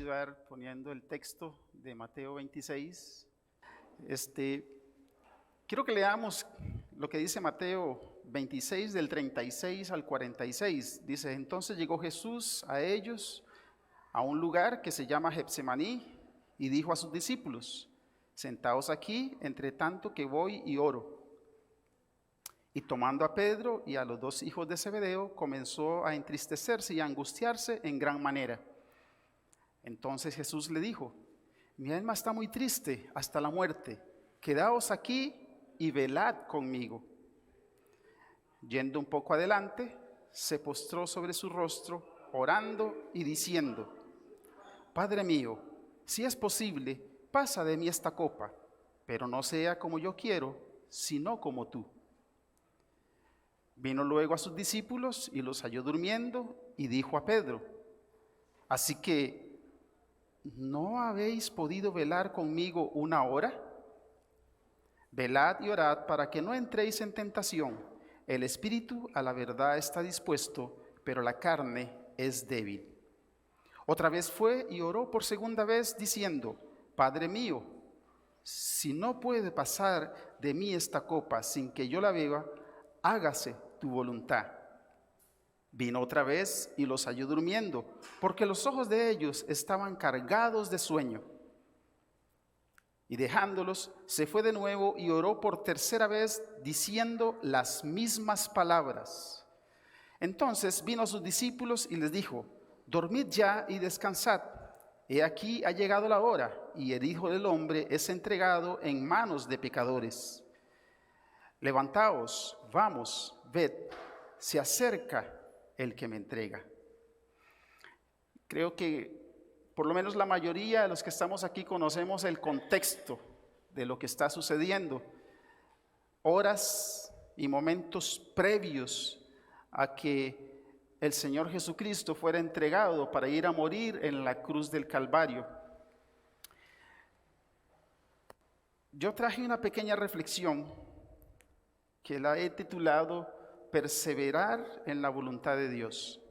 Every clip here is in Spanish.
ayudar poniendo el texto de Mateo 26. Quiero que leamos lo que dice Mateo 26 del 36 al 46. Dice: entonces llegó Jesús a ellos a un lugar que se llama Getsemaní y dijo a sus discípulos: sentaos aquí, entre tanto que voy y oro. Y tomando a Pedro y a los dos hijos de Zebedeo, comenzó a entristecerse y a angustiarse en gran manera. Entonces Jesús le dijo: mi alma está muy triste hasta la muerte, quedaos aquí y velad conmigo. Yendo un poco adelante, se postró sobre su rostro, orando y diciendo: Padre mío, si es posible, pasa de mí esta copa, pero no sea como yo quiero, sino como tú. Vino luego a sus discípulos y los halló durmiendo y dijo a Pedro: así que, ¿no habéis podido velar conmigo una hora? Velad y orad para que no entréis en tentación. El espíritu a la verdad está dispuesto, pero la carne es débil. Otra vez fue y oró por segunda vez diciendo: Padre mío, si no puede pasar de mí esta copa sin que yo la beba, hágase tu voluntad. Vino otra vez y los halló durmiendo, porque los ojos de ellos estaban cargados de sueño. Y dejándolos, se fue de nuevo y oró por tercera vez, diciendo las mismas palabras. Entonces vino a sus discípulos y les dijo: dormid ya y descansad. He aquí ha llegado la hora, y el Hijo del Hombre es entregado en manos de pecadores. Levantaos, vamos, ved, se acerca el que me entrega. Creo que por lo menos la mayoría de los que estamos aquí conocemos el contexto de lo que está sucediendo. Horas y momentos previos a que el Señor Jesucristo fuera entregado para ir a morir en la cruz del Calvario. Yo traje una pequeña reflexión que la he titulado Perseverar en la voluntad de Dios.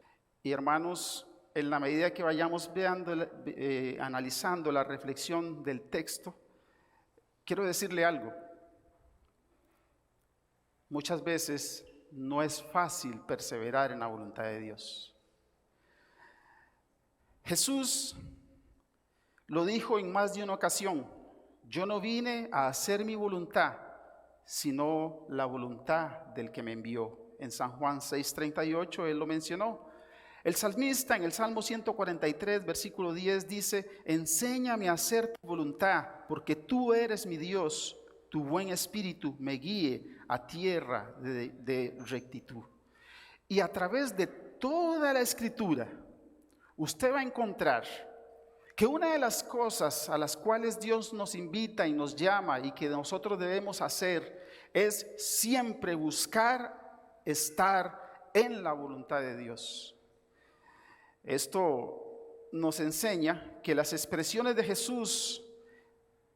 Y hermanos, en la medida que vayamos analizando la reflexión del texto, quiero decirle algo. Muchas veces no es fácil perseverar en la voluntad de Dios. Jesús lo dijo en más de una ocasión: yo no vine a hacer mi voluntad, sino la voluntad del que me envió. En San Juan 6:38 él lo mencionó. El salmista en el Salmo 143, versículo 10 dice: enséñame a hacer tu voluntad, porque tú eres mi Dios, tu buen espíritu me guíe a tierra de rectitud. Y a través de toda la Escritura, usted va a encontrar que una de las cosas a las cuales Dios nos invita y nos llama y que nosotros debemos hacer es siempre buscar estar en la voluntad de Dios. Esto nos enseña que las expresiones de Jesús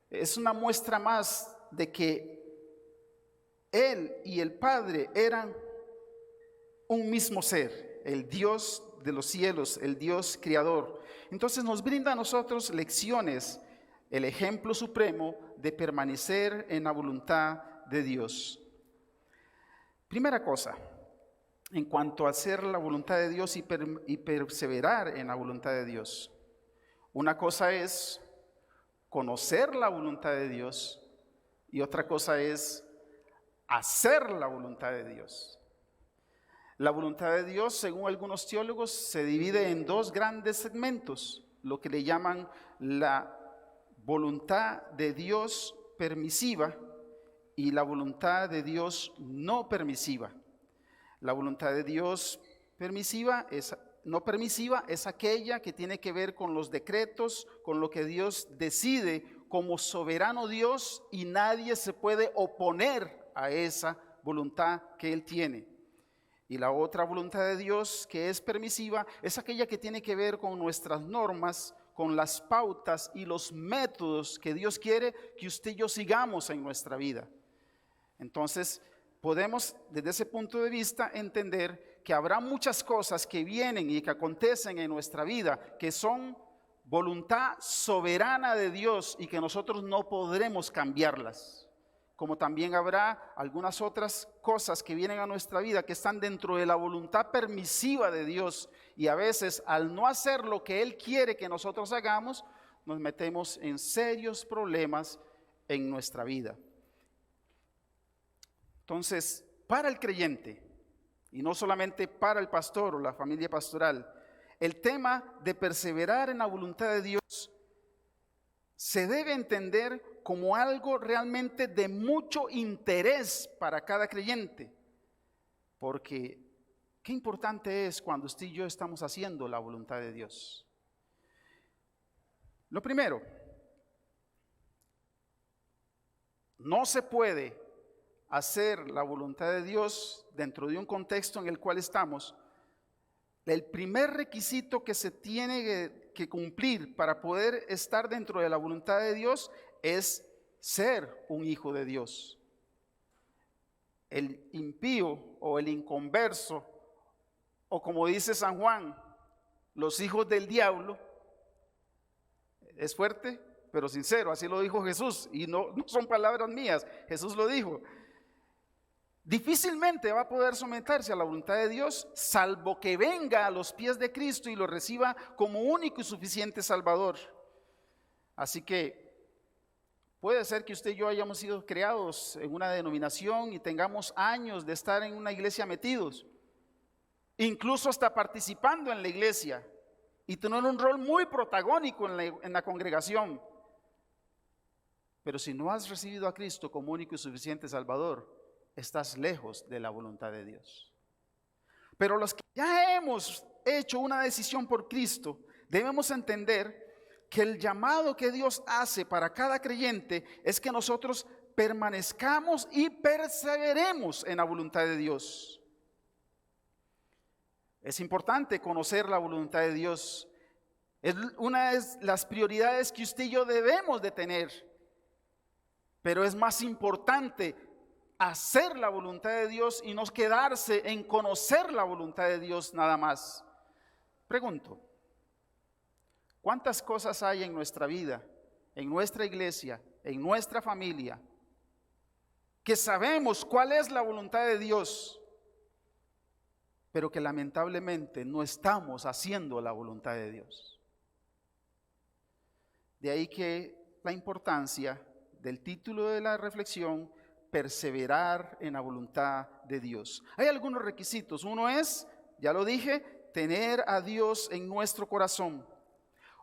es una muestra más de que Él y el Padre eran un mismo ser, el Dios de los cielos, el Dios creador. Entonces nos brinda a nosotros lecciones, el ejemplo supremo de permanecer en la voluntad de Dios. Primera cosa, en cuanto a hacer la voluntad de Dios y perseverar en la voluntad de Dios. Una cosa es conocer la voluntad de Dios y otra cosa es hacer la voluntad de Dios. La voluntad de Dios, según algunos teólogos, se divide en dos grandes segmentos, lo que le llaman la voluntad de Dios permisiva y la voluntad de Dios no permisiva. La voluntad de Dios no permisiva es aquella que tiene que ver con los decretos, con lo que Dios decide como soberano Dios, y nadie se puede oponer a esa voluntad que Él tiene. Y la otra voluntad de Dios, que es permisiva, es aquella que tiene que ver con nuestras normas, con las pautas y los métodos que Dios quiere que usted y yo sigamos en nuestra vida. Entonces, podemos desde ese punto de vista entender que habrá muchas cosas que vienen y que acontecen en nuestra vida que son voluntad soberana de Dios y que nosotros no podremos cambiarlas. Como también habrá algunas otras cosas que vienen a nuestra vida que están dentro de la voluntad permisiva de Dios, y a veces al no hacer lo que Él quiere que nosotros hagamos, nos metemos en serios problemas en nuestra vida. Entonces, para el creyente, y no solamente para el pastor o la familia pastoral, el tema de perseverar en la voluntad de Dios se debe entender como algo realmente de mucho interés para cada creyente, porque qué importante es cuando usted y yo estamos haciendo la voluntad de Dios. Lo primero, no se puede hacer la voluntad de Dios dentro de un contexto en el cual estamos. El primer requisito que se tiene que cumplir para poder estar dentro de la voluntad de Dios es ser un hijo de Dios. El impío o el inconverso, o como dice San Juan, los hijos del diablo, es fuerte pero sincero, así lo dijo Jesús, y no son palabras mías, Jesús lo dijo. Difícilmente va a poder someterse a la voluntad de Dios, salvo que venga a los pies de Cristo y lo reciba como único y suficiente Salvador. Así que puede ser que usted y yo hayamos sido creados en una denominación y tengamos años de estar en una iglesia metidos, incluso hasta participando en la iglesia y tener un rol muy protagónico en la congregación. Pero si no has recibido a Cristo como único y suficiente Salvador, estás lejos de la voluntad de Dios. Pero los que ya hemos hecho una decisión por Cristo, debemos entender que el llamado que Dios hace para cada creyente es que nosotros permanezcamos y perseveremos en la voluntad de Dios. Es importante conocer la voluntad de Dios. Es una de las prioridades que usted y yo debemos de tener. Pero es más importante hacer la voluntad de Dios y no quedarse en conocer la voluntad de Dios nada más. Pregunto, ¿cuántas cosas hay en nuestra vida, en nuestra iglesia, en nuestra familia, que sabemos cuál es la voluntad de Dios, pero que lamentablemente no estamos haciendo la voluntad de Dios? De ahí que la importancia del título de la reflexión, perseverar en la voluntad de Dios. Hay algunos requisitos. Uno es, ya lo dije, tener a Dios en nuestro corazón.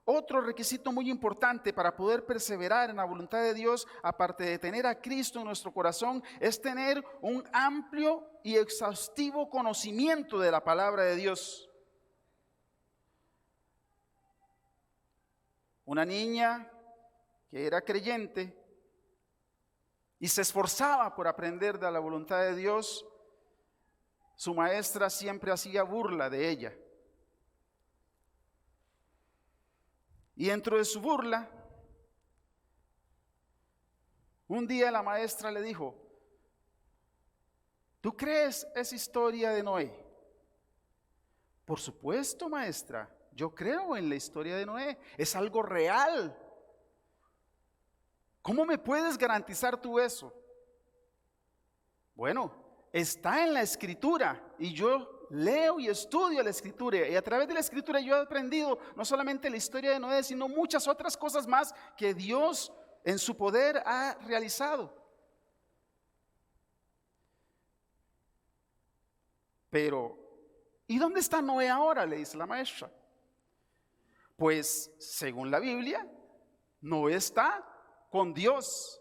Otro requisito muy importante para poder perseverar en la voluntad de Dios, aparte de tener a Cristo en nuestro corazón, es tener un amplio y exhaustivo conocimiento de la palabra de Dios. Una niña que era creyente y se esforzaba por aprender de la voluntad de Dios, su maestra siempre hacía burla de ella. Y dentro de su burla, un día la maestra le dijo: ¿tú crees esa historia de Noé? Por supuesto, maestra, yo creo en la historia de Noé, es algo real. ¿Cómo me puedes garantizar tú eso? Bueno, está en la Escritura y yo leo y estudio la Escritura, y a través de la Escritura yo he aprendido no solamente la historia de Noé, sino muchas otras cosas más que Dios en su poder ha realizado. Pero, ¿y dónde está Noé ahora?, le dice la maestra. Pues, según la Biblia, Noé está con Dios.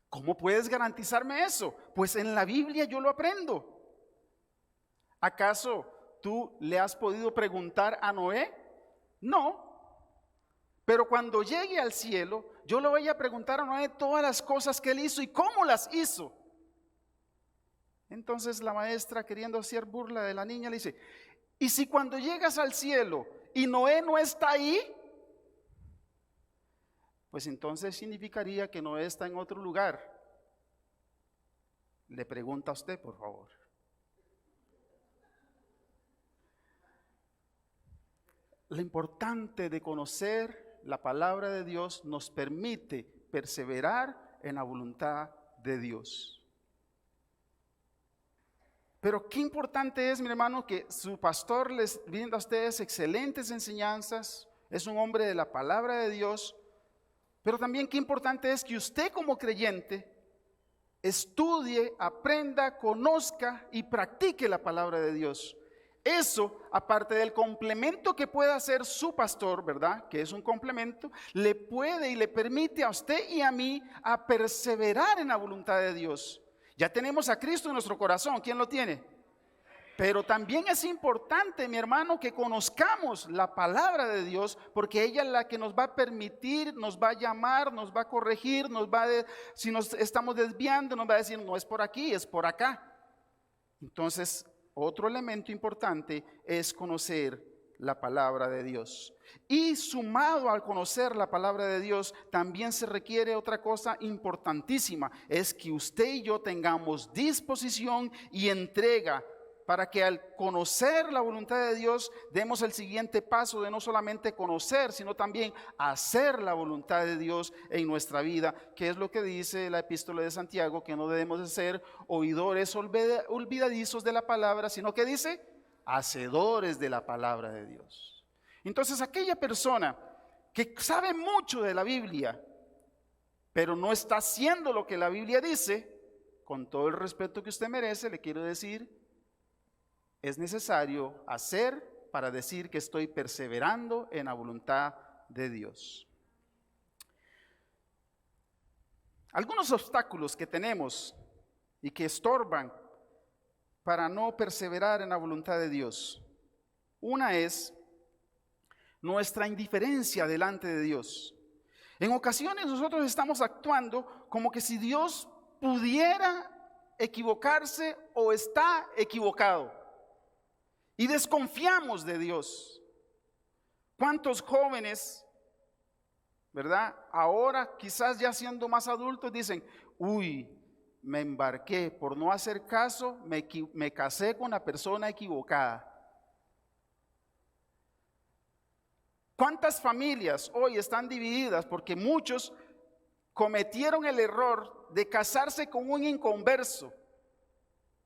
¿Cómo puedes garantizarme eso? Pues en la Biblia yo lo aprendo. ¿Acaso tú le has podido preguntar a Noé? No. Pero cuando llegue al cielo, yo le voy a preguntar a Noé todas las cosas que él hizo y cómo las hizo. Entonces la maestra, queriendo hacer burla de la niña, le dice: ¿y si cuando llegas al cielo y Noé no está ahí? Pues entonces significaría que Noé está en otro lugar. Le pregunta a usted, por favor. lo importante de conocer la palabra de Dios nos permite perseverar en la voluntad de Dios. Pero qué importante es, mi hermano, que su pastor les brinda a ustedes excelentes enseñanzas, es un hombre de la palabra de Dios, pero también qué importante es que usted como creyente estudie, aprenda, conozca y practique la palabra de Dios. Eso, aparte del complemento que pueda hacer su pastor, ¿verdad? Que es un complemento, le puede y le permite a usted y a mí a perseverar en la voluntad de Dios. Ya tenemos a Cristo en nuestro corazón, ¿quién lo tiene? Pero también es importante, mi hermano, que conozcamos la palabra de Dios, porque ella es la que nos va a permitir, nos va a llamar, nos va a corregir, si nos estamos desviando, nos va a decir, no es por aquí, es por acá. Entonces, otro elemento importante es conocer la palabra de Dios. Y sumado al conocer la palabra de Dios, también se requiere otra cosa importantísima, es que usted y yo tengamos disposición y entrega para que al conocer la voluntad de Dios demos el siguiente paso de no solamente conocer, sino también hacer la voluntad de Dios en nuestra vida, que es lo que dice la epístola de Santiago, que no debemos de ser oidores olvidadizos de la palabra, sino que dice, hacedores de la palabra de Dios. Entonces aquella persona que sabe mucho de la Biblia, pero no está haciendo lo que la Biblia dice, con todo el respeto que usted merece, le quiero decir, es necesario hacer para decir que estoy perseverando en la voluntad de Dios. Algunos obstáculos que tenemos y que estorban para no perseverar en la voluntad de Dios. Una es nuestra indiferencia delante de Dios. En ocasiones nosotros estamos actuando como que si Dios pudiera equivocarse o está equivocado. Y desconfiamos de Dios. ¿Cuántos jóvenes, verdad? Ahora quizás ya siendo más adultos dicen, uy, me embarqué, por no hacer caso, me casé con la persona equivocada. ¿Cuántas familias hoy están divididas porque muchos cometieron el error de casarse con un inconverso?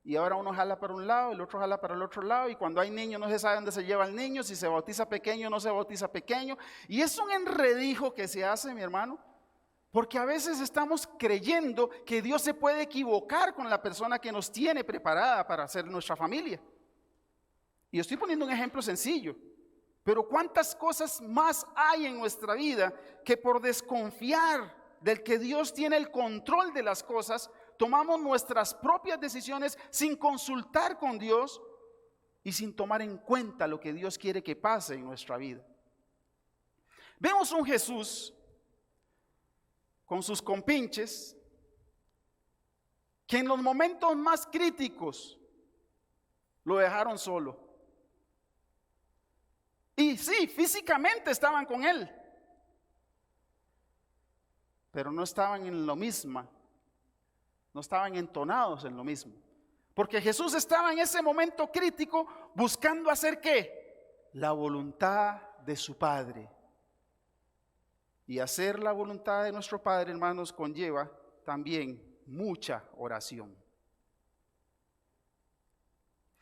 Y ahora uno jala para un lado, el otro jala para el otro lado, y cuando hay niños no se sabe dónde se lleva el niño, si se bautiza pequeño o no se bautiza pequeño. Y es un enredijo que se hace, mi hermano, porque a veces estamos creyendo que Dios se puede equivocar con la persona que nos tiene preparada para ser nuestra familia. Y estoy poniendo un ejemplo sencillo, pero cuántas cosas más hay en nuestra vida que por desconfiar del que Dios tiene el control de las cosas, tomamos nuestras propias decisiones sin consultar con Dios y sin tomar en cuenta lo que Dios quiere que pase en nuestra vida. Vemos un Jesús con sus compinches que en los momentos más críticos lo dejaron solo. Y sí, físicamente estaban con él, pero no estaban en lo mismo. No estaban entonados en lo mismo. Porque Jesús estaba en ese momento crítico buscando hacer ¿qué? La voluntad de su Padre. Y hacer la voluntad de nuestro Padre, hermanos, conlleva también mucha oración.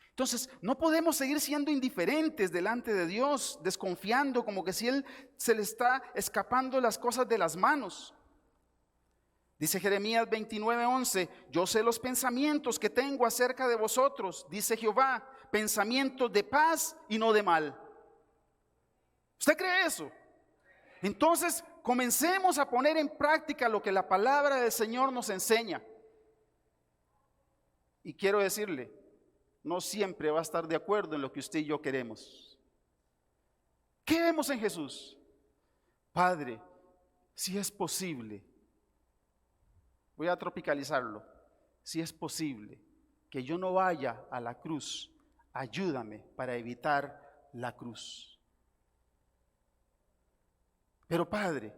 Entonces, no podemos seguir siendo indiferentes delante de Dios, desconfiando como que si Él se le está escapando las cosas de las manos. Dice Jeremías 29:11, yo sé los pensamientos que tengo acerca de vosotros, dice Jehová, pensamientos de paz y no de mal. ¿Usted cree eso? Entonces, comencemos a poner en práctica lo que la palabra del Señor nos enseña. Y quiero decirle, no siempre va a estar de acuerdo en lo que usted y yo queremos. ¿Qué vemos en Jesús? Padre, si es posible, voy a tropicalizarlo. Si es posible que yo no vaya a la cruz, ayúdame para evitar la cruz. Pero Padre,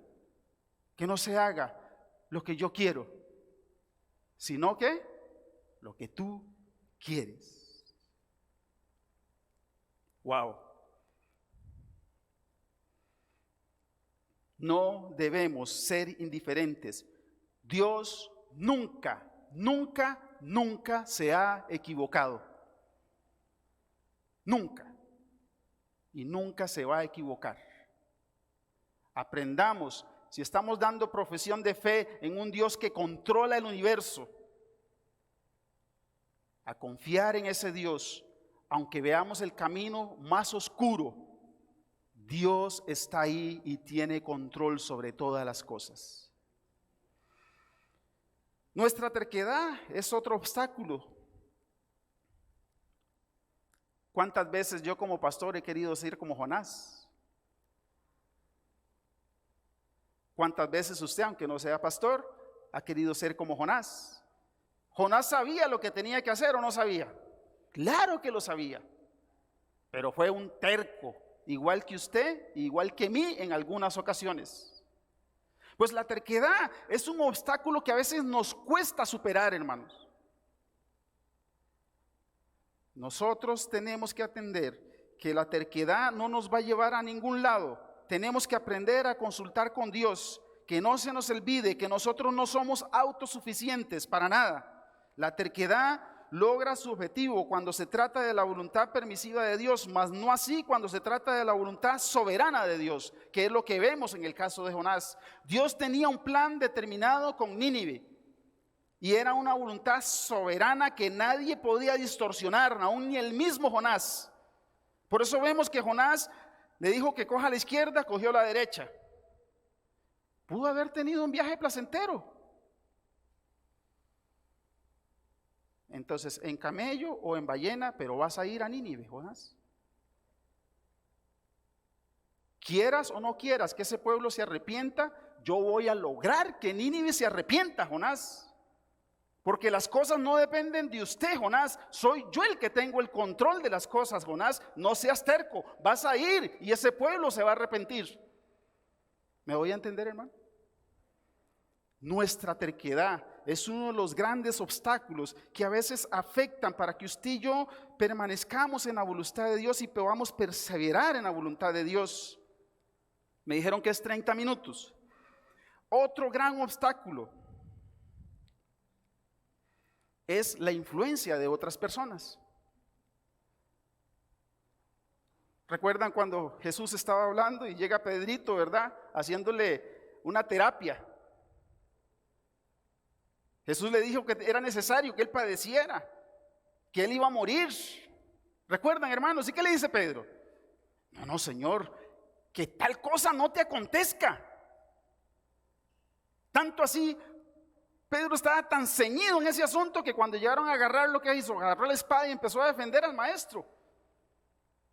que no se haga lo que yo quiero, sino que lo que tú quieres. Wow. No debemos ser indiferentes. Dios nunca, nunca, nunca se ha equivocado. Nunca. Y nunca se va a equivocar. Aprendamos, si estamos dando profesión de fe en un Dios que controla el universo, a confiar en ese Dios, aunque veamos el camino más oscuro. Dios está ahí y tiene control sobre todas las cosas. Nuestra terquedad es otro obstáculo. ¿Cuántas veces yo como pastor he querido ser como Jonás? ¿Cuántas veces usted, aunque no sea pastor, ha querido ser como Jonás? ¿Jonás sabía lo que tenía que hacer o no sabía? Claro que lo sabía, pero fue un terco, igual que usted, igual que mí en algunas ocasiones. Pues la terquedad es un obstáculo que a veces nos cuesta superar, hermanos. Nosotros tenemos que atender que la terquedad no nos va a llevar a ningún lado. Tenemos que aprender a consultar con Dios, que no se nos olvide que nosotros no somos autosuficientes para nada. La terquedad logra su objetivo cuando se trata de la voluntad permisiva de Dios, mas no así cuando se trata de la voluntad soberana de Dios, que es lo que vemos en el caso de Jonás. Dios tenía un plan determinado con Nínive y era una voluntad soberana que nadie podía distorsionar, aún ni el mismo Jonás. Por eso vemos que Jonás le dijo que coja a la izquierda, cogió a la derecha. Pudo haber tenido un viaje placentero. Entonces, en camello o en ballena, pero vas a ir a Nínive, Jonás. Quieras o no quieras que ese pueblo se arrepienta, yo voy a lograr que Nínive se arrepienta, Jonás. Porque las cosas no dependen de usted, Jonás. Soy yo el que tengo el control de las cosas, Jonás. No seas terco, vas a ir y ese pueblo se va a arrepentir. ¿Me voy a entender, hermano? Nuestra terquedad es uno de los grandes obstáculos que a veces afectan para que usted y yo permanezcamos en la voluntad de Dios y podamos perseverar en la voluntad de Dios. Me dijeron que es 30 minutos. Otro gran obstáculo es la influencia de otras personas. ¿Recuerdan cuando Jesús estaba hablando y llega Pedrito, verdad? Haciéndole una terapia. Jesús le dijo que era necesario que él padeciera, que él iba a morir. ¿Recuerdan, hermanos? ¿Y qué le dice Pedro? No, Señor, que tal cosa no te acontezca. Tanto así, Pedro estaba tan ceñido en ese asunto que cuando llegaron a agarrar, lo que hizo, agarró la espada y empezó a defender al maestro.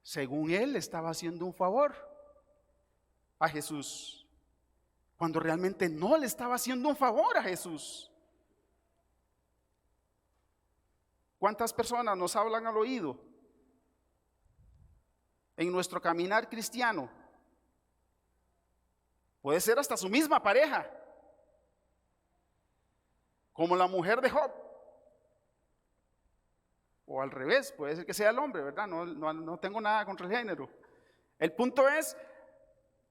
Según él, estaba haciendo un favor a Jesús, cuando realmente no le estaba haciendo un favor a Jesús. ¿Cuántas personas nos hablan al oído en nuestro caminar cristiano? Puede ser hasta su misma pareja, como la mujer de Job, o al revés, puede ser que sea el hombre, ¿verdad? No tengo nada contra el género. El punto es,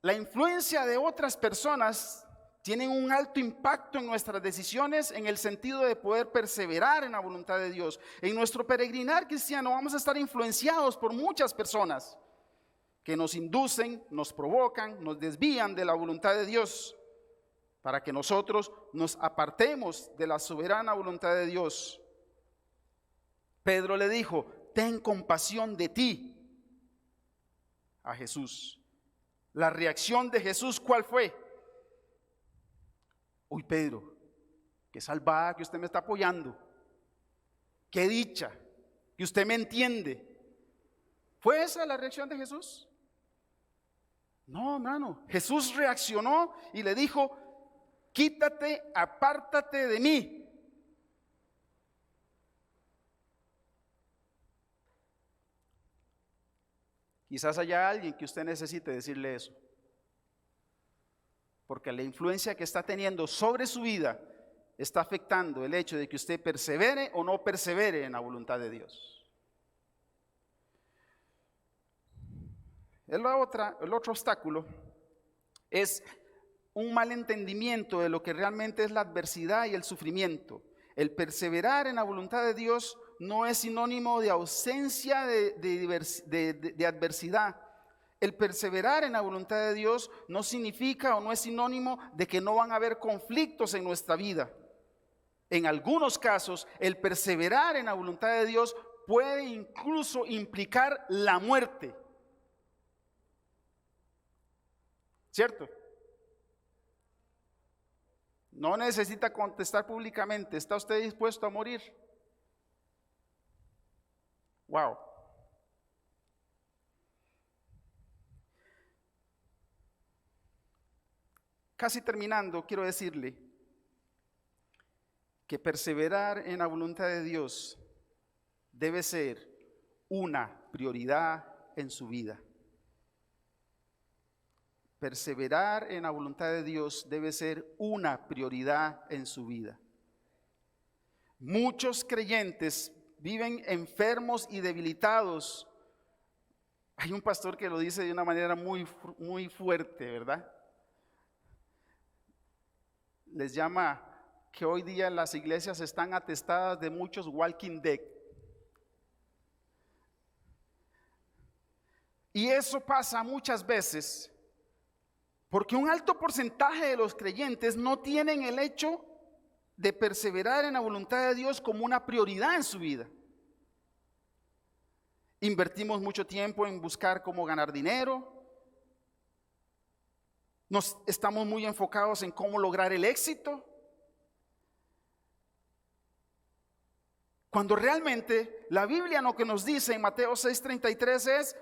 la influencia de otras personas tienen un alto impacto en nuestras decisiones en el sentido de poder perseverar en la voluntad de Dios. En nuestro peregrinar cristiano vamos a estar influenciados por muchas personas que nos inducen, nos provocan, nos desvían de la voluntad de Dios para que nosotros nos apartemos de la soberana voluntad de Dios. Pedro le dijo, ten compasión de ti a Jesús. La reacción de Jesús, ¿cuál fue? Uy, Pedro, qué salvada que usted me está apoyando. Qué dicha que usted me entiende. ¿Fue esa la reacción de Jesús? No, hermano. Jesús reaccionó y le dijo, quítate, apártate de mí. Quizás haya alguien que usted necesite decirle eso. Porque la influencia que está teniendo sobre su vida está afectando el hecho de que usted persevere o no persevere en la voluntad de Dios. El otro obstáculo es un mal entendimiento de lo que realmente es la adversidad y el sufrimiento. El perseverar en la voluntad de Dios no es sinónimo de ausencia de adversidad. El perseverar en la voluntad de Dios no significa o no es sinónimo de que no van a haber conflictos en nuestra vida. En algunos casos, el perseverar en la voluntad de Dios puede incluso implicar la muerte. ¿Cierto? No necesita contestar públicamente. ¿Está usted dispuesto a morir? Wow. Casi terminando, quiero decirle que perseverar en la voluntad de Dios debe ser una prioridad en su vida. Perseverar en la voluntad de Dios debe ser una prioridad en su vida. Muchos creyentes viven enfermos y debilitados. Hay un pastor que lo dice de una manera muy fuerte, ¿verdad? Les llama que hoy día las iglesias están atestadas de muchos walking dead. Y eso pasa muchas veces porque un alto porcentaje de los creyentes no tienen el hecho de perseverar en la voluntad de Dios como una prioridad en su vida. Invertimos mucho tiempo en buscar cómo ganar dinero. Estamos muy enfocados en cómo lograr el éxito. Cuando realmente la Biblia lo que nos dice en Mateo 6:33 es: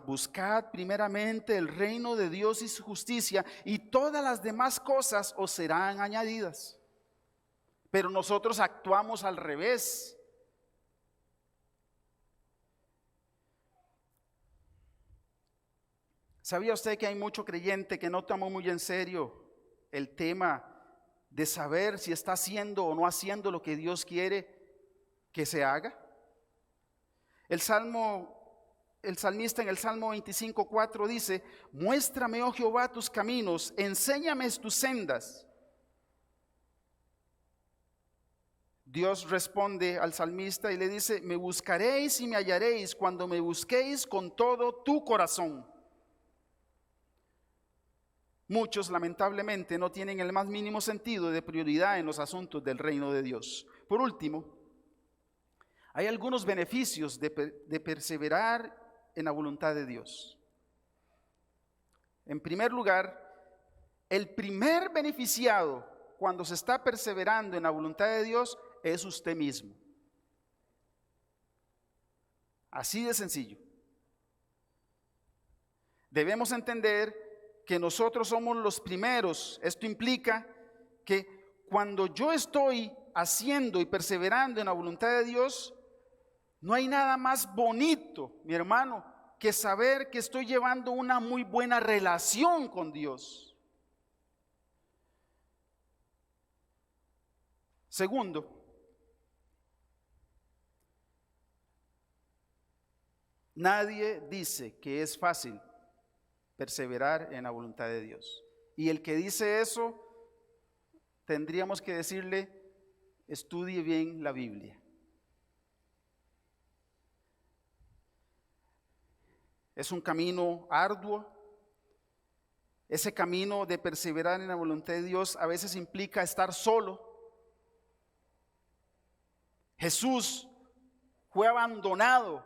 buscad primeramente el reino de Dios y su justicia, y todas las demás cosas os serán añadidas. Pero nosotros actuamos al revés. ¿Sabía usted que hay mucho creyente que no toma muy en serio el tema de saber si está haciendo o no haciendo lo que Dios quiere que se haga? El salmista en el Salmo 25:4 dice: muéstrame, oh Jehová, tus caminos, enséñame tus sendas. Dios responde al salmista y le dice: me buscaréis y me hallaréis cuando me busquéis con todo tu corazón. Muchos lamentablemente no tienen el más mínimo sentido de prioridad en los asuntos del reino de Dios. Por último, hay algunos beneficios de perseverar en la voluntad de Dios. En primer lugar, el primer beneficiado cuando se está perseverando en la voluntad de Dios es usted mismo. Así de sencillo. Debemos entender que nosotros somos los primeros. Esto implica que cuando yo estoy haciendo y perseverando en la voluntad de Dios, no hay nada más bonito, mi hermano, que saber que estoy llevando una muy buena relación con Dios. Segundo, nadie dice que es fácil perseverar en la voluntad de Dios. Y el que dice eso, tendríamos que decirle: estudie bien la Biblia. Es un camino arduo. Ese camino de perseverar en la voluntad de Dios a veces implica estar solo. Jesús fue abandonado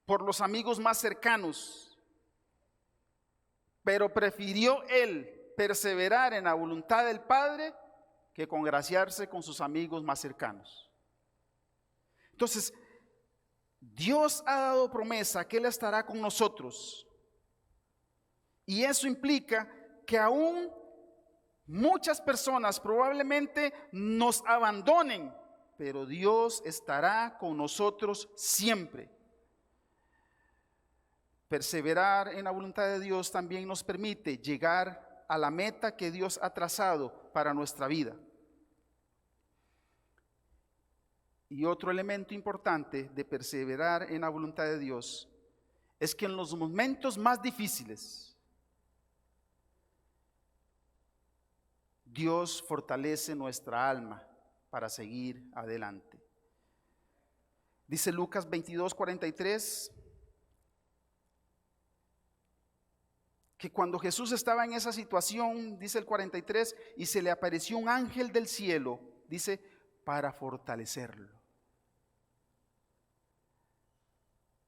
por los amigos más cercanos, pero prefirió él perseverar en la voluntad del Padre que congraciarse con sus amigos más cercanos. Entonces, Dios ha dado promesa que Él estará con nosotros, y eso implica que aún muchas personas probablemente nos abandonen, pero Dios estará con nosotros siempre. Perseverar en la voluntad de Dios también nos permite llegar a la meta que Dios ha trazado para nuestra vida. Y otro elemento importante de perseverar en la voluntad de Dios es que en los momentos más difíciles, Dios fortalece nuestra alma para seguir adelante. Dice Lucas 22:43 que cuando Jesús estaba en esa situación, dice el 43, y se le apareció un ángel del cielo, dice, para fortalecerlo.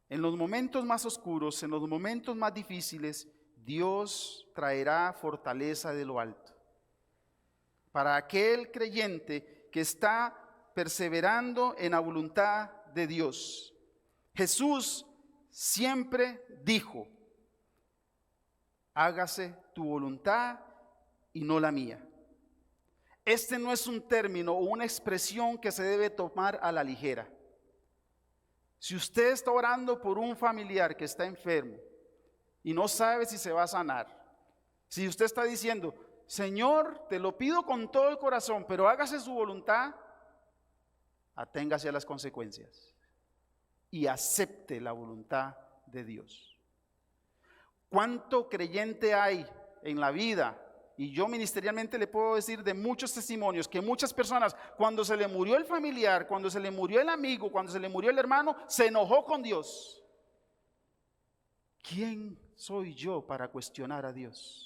En los momentos más oscuros, en los momentos más difíciles, Dios traerá fortaleza de lo alto. Para aquel creyente que está perseverando en la voluntad de Dios. Jesús siempre dijo: hágase tu voluntad y no la mía. Este no es un término o una expresión que se debe tomar a la ligera. Si usted está orando por un familiar que está enfermo y no sabe si se va a sanar, si usted está diciendo: Señor, te lo pido con todo el corazón, pero hágase su voluntad, aténgase a las consecuencias y acepte la voluntad de Dios. ¿Cuánto creyente hay en la vida? Y yo ministerialmente le puedo decir de muchos testimonios que muchas personas, cuando se le murió el familiar, cuando se le murió el amigo, cuando se le murió el hermano, se enojó con Dios. ¿Quién soy yo para cuestionar a Dios?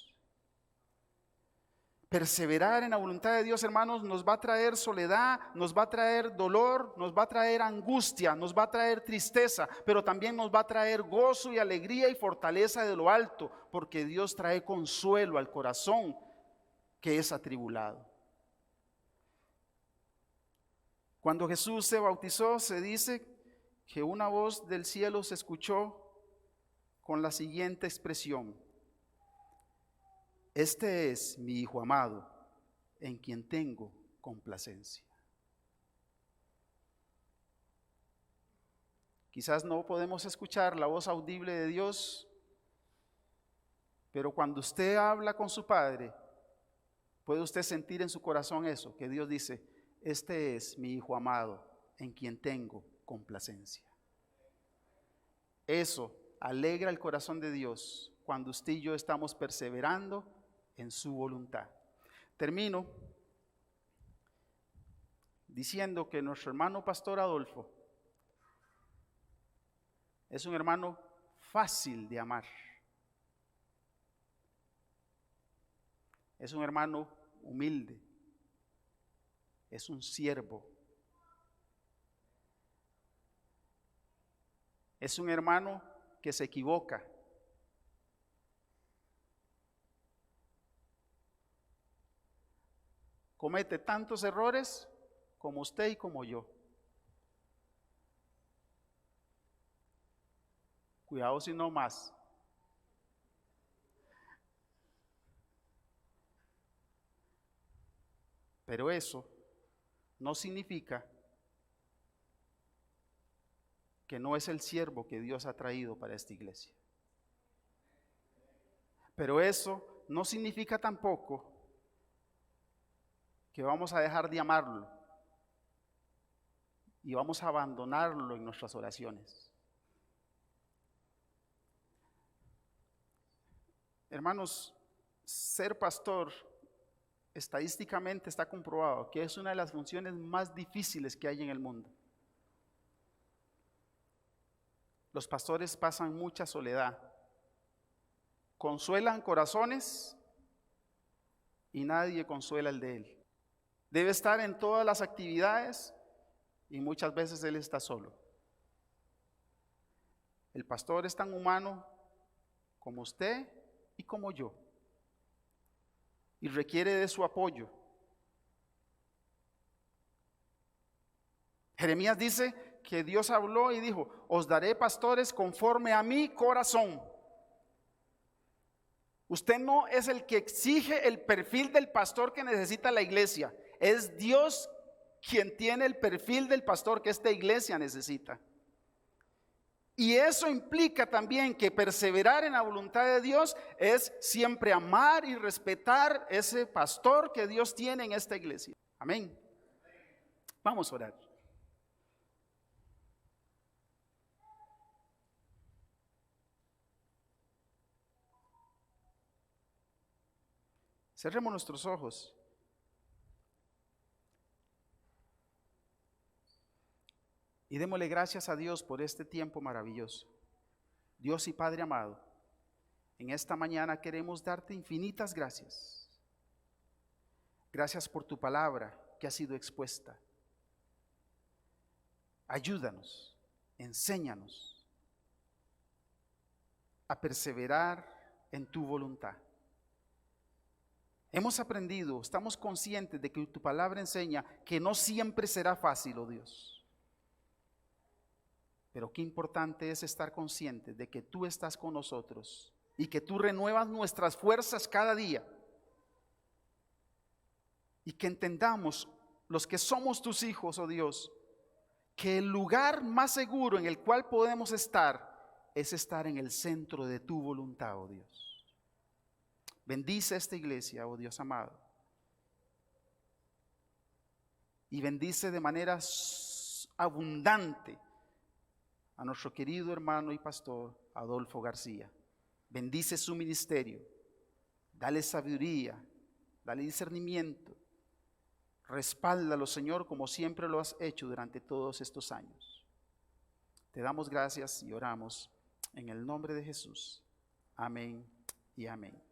Perseverar en la voluntad de Dios, hermanos, nos va a traer soledad, nos va a traer dolor, nos va a traer angustia, nos va a traer tristeza, pero también nos va a traer gozo y alegría y fortaleza de lo alto, porque Dios trae consuelo al corazón que es atribulado. Cuando Jesús se bautizó, se dice que una voz del cielo se escuchó con la siguiente expresión: este es mi Hijo amado, en quien tengo complacencia. Quizás no podemos escuchar la voz audible de Dios, pero cuando usted habla con su Padre, puede usted sentir en su corazón eso, que Dios dice: este es mi Hijo amado, en quien tengo complacencia. Eso alegra el corazón de Dios cuando usted y yo estamos perseverando en su voluntad. Termino diciendo que nuestro hermano Pastor Adolfo es un hermano fácil de amar. Es un hermano humilde. Es un siervo. Es un hermano que se equivoca. Comete tantos errores como usted y como yo. Cuidado si no más. Pero eso no significa que no es el siervo que Dios ha traído para esta iglesia. Pero eso no significa tampoco que vamos a dejar de amarlo y vamos a abandonarlo en nuestras oraciones. Hermanos, ser pastor estadísticamente está comprobado que es una de las funciones más difíciles que hay en el mundo. Los pastores pasan mucha soledad, consuelan corazones y nadie consuela el de él. Debe estar en todas las actividades y muchas veces él está solo. El pastor es tan humano como usted y como yo, y requiere de su apoyo. Jeremías dice que Dios habló y dijo: os daré pastores conforme a mi corazón. Usted no es el que exige el perfil del pastor que necesita la iglesia. Es Dios quien tiene el perfil del pastor que esta iglesia necesita. Y eso implica también que perseverar en la voluntad de Dios es siempre amar y respetar ese pastor que Dios tiene en esta iglesia. Amén. Vamos a orar. Cerremos nuestros ojos Y démosle gracias a Dios por este tiempo maravilloso. Dios y Padre amado, en esta mañana queremos darte infinitas gracias. Gracias por tu palabra que ha sido expuesta. Ayúdanos, enséñanos a perseverar en tu voluntad. Hemos aprendido, estamos conscientes de que tu palabra enseña que no siempre será fácil, oh Dios. Pero qué importante es estar conscientes de que tú estás con nosotros y que tú renuevas nuestras fuerzas cada día. Y que entendamos, los que somos tus hijos, oh Dios, que el lugar más seguro en el cual podemos estar es estar en el centro de tu voluntad, oh Dios. Bendice esta iglesia, oh Dios amado. Y bendice de manera abundante a nuestro querido hermano y pastor Adolfo García. Bendice su ministerio. Dale sabiduría, dale discernimiento. Respáldalo, Señor, como siempre lo has hecho durante todos estos años. Te damos gracias y oramos en el nombre de Jesús. Amén y amén.